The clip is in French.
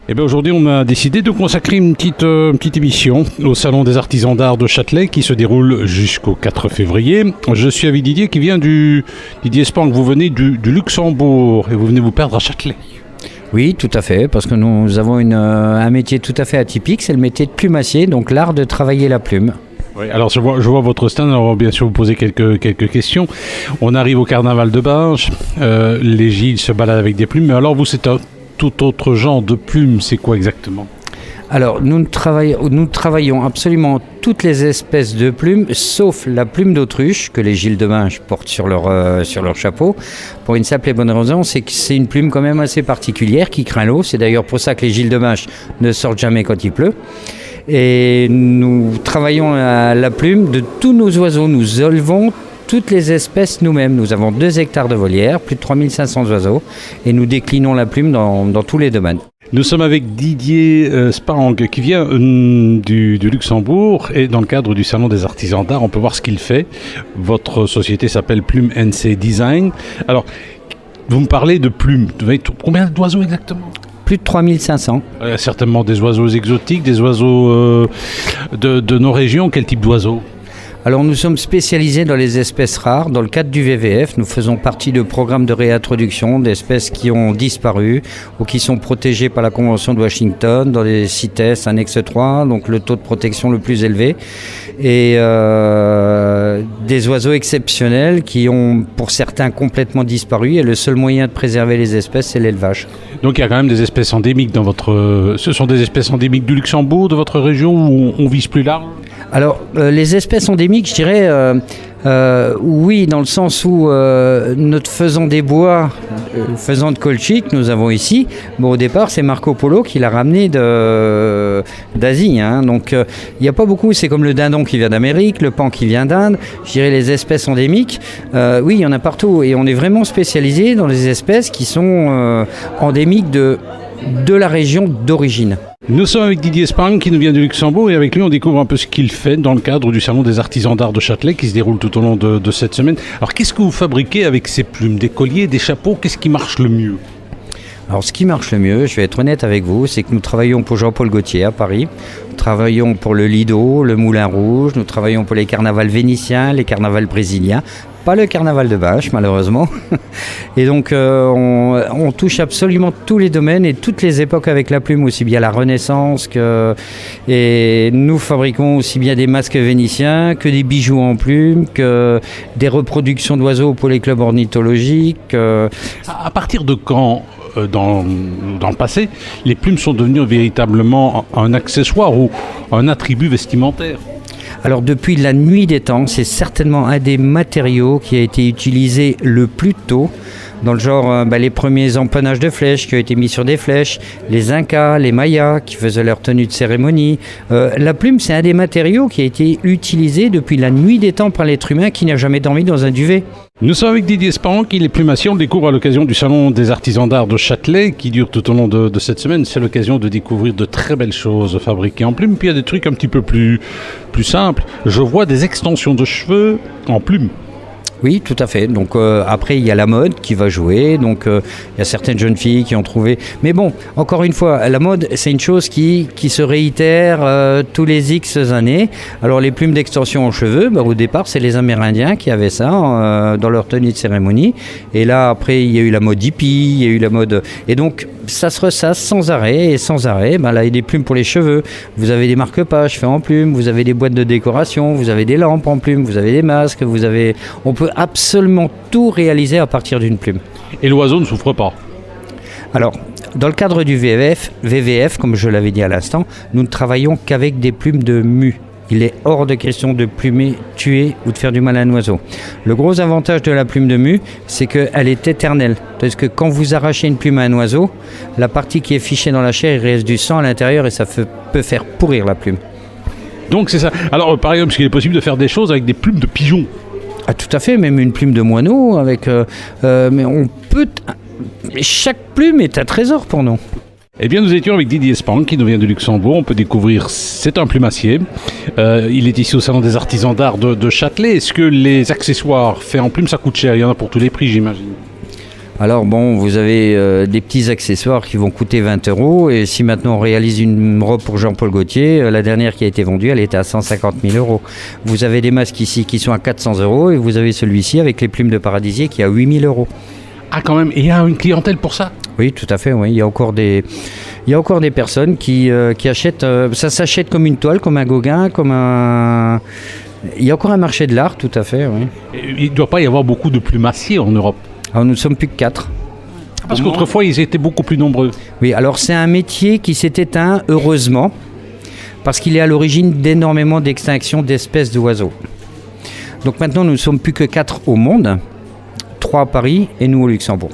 Eh bien aujourd'hui, on a décidé de consacrer une petite émission au Salon des artisans d'art de Châtelet qui se déroule jusqu'au 4 février. Je suis avec Didier qui vient Didier Spank, vous venez du Luxembourg et vous venez vous perdre à Châtelet. Oui, tout à fait, parce que nous avons un métier tout à fait atypique, c'est le métier de plumassier, donc l'art de travailler la plume. Oui, alors je vois votre stand, alors on va bien sûr vous poser quelques questions. On arrive au carnaval de Binche, les Gilles se baladent avec des plumes, mais alors vous c'est un tout autre genre de plumes, c'est quoi exactement ? Alors nous travaillons absolument toutes les espèces de plumes, sauf la plume d'autruche que les Gilles de Binche portent sur leur chapeau, pour une simple et bonne raison, c'est que c'est une plume quand même assez particulière qui craint l'eau, c'est d'ailleurs pour ça que les Gilles de Binche ne sortent jamais quand il pleut. Et nous travaillons la plume de tous nos oiseaux, nous élevons toutes les espèces nous-mêmes. Nous avons 2 hectares de volières, plus de 3500 oiseaux, et nous déclinons la plume dans tous les domaines. Nous sommes avec Didier Spank qui vient du Luxembourg et dans le cadre du Salon des artisans d'art, on peut voir ce qu'il fait. Votre société s'appelle Plume NC Design. Alors, vous me parlez de plumes. Combien d'oiseaux exactement ? Plus de 3500. Certainement des oiseaux exotiques, des oiseaux de nos régions. Quel type d'oiseaux ? Alors nous sommes spécialisés dans les espèces rares. Dans le cadre du VVF, nous faisons partie de programmes de réintroduction d'espèces qui ont disparu ou qui sont protégées par la Convention de Washington dans les CITES annexe 3, donc le taux de protection le plus élevé. Et des oiseaux exceptionnels qui ont pour certains complètement disparu et le seul moyen de préserver les espèces, c'est l'élevage. Donc il y a quand même des espèces endémiques dans votre... Ce sont des espèces endémiques du Luxembourg, de votre région, où on vise plus large ? Alors, les espèces endémiques, je dirais, oui, dans le sens où notre faisan des bois, faisan de colchique, nous avons ici, bon, au départ, c'est Marco Polo qui l'a ramené d'Asie. Hein, donc, il n'y a pas beaucoup, c'est comme le dindon qui vient d'Amérique, le paon qui vient d'Inde. Je dirais les espèces endémiques, oui, il y en a partout. Et on est vraiment spécialisé dans les espèces qui sont endémiques de la région d'origine. Nous sommes avec Didier Spank qui nous vient du Luxembourg et avec lui on découvre un peu ce qu'il fait dans le cadre du Salon des artisans d'art de Châtelet qui se déroule tout au long de cette semaine. Alors qu'est-ce que vous fabriquez avec ces plumes, des colliers, des chapeaux, qu'est-ce qui marche le mieux ? Alors ce qui marche le mieux, je vais être honnête avec vous, c'est que nous travaillons pour Jean-Paul Gaultier à Paris, nous travaillons pour le Lido, le Moulin Rouge, nous travaillons pour les carnavals vénitiens, les carnavals brésiliens, pas le carnaval de Binche malheureusement. Et donc on touche absolument tous les domaines et toutes les époques avec la plume, aussi bien la Renaissance et nous fabriquons aussi bien des masques vénitiens que des bijoux en plume, que des reproductions d'oiseaux pour les clubs ornithologiques. À partir de quand dans le passé, les plumes sont devenues véritablement un accessoire ou un attribut vestimentaire ? Alors depuis la nuit des temps, c'est certainement un des matériaux qui a été utilisé le plus tôt. Dans le genre, les premiers empennages de flèches qui ont été mis sur des flèches, les Incas, les Mayas qui faisaient leur tenue de cérémonie. La plume, c'est un des matériaux qui a été utilisé depuis la nuit des temps par l'être humain qui n'a jamais dormi dans un duvet. Nous sommes avec Didier Spank, il est plumassier, on le découvre à l'occasion du Salon des artisans d'art de Châtelet qui dure tout au long de cette semaine. C'est l'occasion de découvrir de très belles choses fabriquées en plume. Puis il y a des trucs un petit peu plus simples. Je vois des extensions de cheveux en plume. Oui, tout à fait. Donc après, il y a la mode qui va jouer. Donc il y a certaines jeunes filles qui ont trouvé. Mais bon, encore une fois, la mode, c'est une chose qui se réitère tous les X années. Alors les plumes d'extension aux cheveux, au départ, c'est les Amérindiens qui avaient ça dans leur tenue de cérémonie. Et là, après, il y a eu la mode hippie, il y a eu la mode... Et donc, ça se ressasse sans arrêt. Et sans arrêt, là, il y a des plumes pour les cheveux. Vous avez des marque-pages faits en plumes. Vous avez des boîtes de décoration. Vous avez des lampes en plumes. Vous avez des masques. On peut absolument tout réaliser à partir d'une plume. Et l'oiseau ne souffre pas ? Alors, dans le cadre du VVF, comme je l'avais dit à l'instant, nous ne travaillons qu'avec des plumes de mue. Il est hors de question de plumer, tuer ou de faire du mal à un oiseau. Le gros avantage de la plume de mue, c'est qu'elle est éternelle. Parce que quand vous arrachez une plume à un oiseau, la partie qui est fichée dans la chair, il reste du sang à l'intérieur et ça peut faire pourrir la plume. Donc c'est ça. Alors par exemple, est-ce qu'il est possible de faire des choses avec des plumes de pigeons ? Ah, tout à fait, même une plume de moineau. Mais on peut... Chaque plume est un trésor pour nous. Eh bien, nous étions avec Didier Spank, qui nous vient du Luxembourg. On peut découvrir, c'est un plumassier. Il est ici au Salon des artisans d'art de Châtelet. Est-ce que les accessoires faits en plume, ça coûte cher ? Il y en a pour tous les prix, j'imagine. Alors bon, vous avez des petits accessoires qui vont coûter 20 €. Et si maintenant on réalise une robe pour Jean-Paul Gaultier, la dernière qui a été vendue, elle était à 150 000 €. Vous avez des masques ici qui sont à 400 € et vous avez celui-ci avec les plumes de paradisier qui est à 8 000 €. Ah, quand même, et il y a une clientèle pour ça? Oui, tout à fait. Oui. Il y a encore des personnes qui achètent. Ça s'achète comme une toile, comme un Gauguin, comme un. Il y a encore un marché de l'art, tout à fait. Oui. Il ne doit pas y avoir beaucoup de plumassiers en Europe. Alors, nous ne sommes plus que 4. Parce qu'autrefois, ils étaient beaucoup plus nombreux. Oui, alors c'est un métier qui s'est éteint, heureusement, parce qu'il est à l'origine d'énormément d'extinctions d'espèces d'oiseaux. Donc maintenant, nous ne sommes plus que 4 au monde, 3 à Paris et nous au Luxembourg.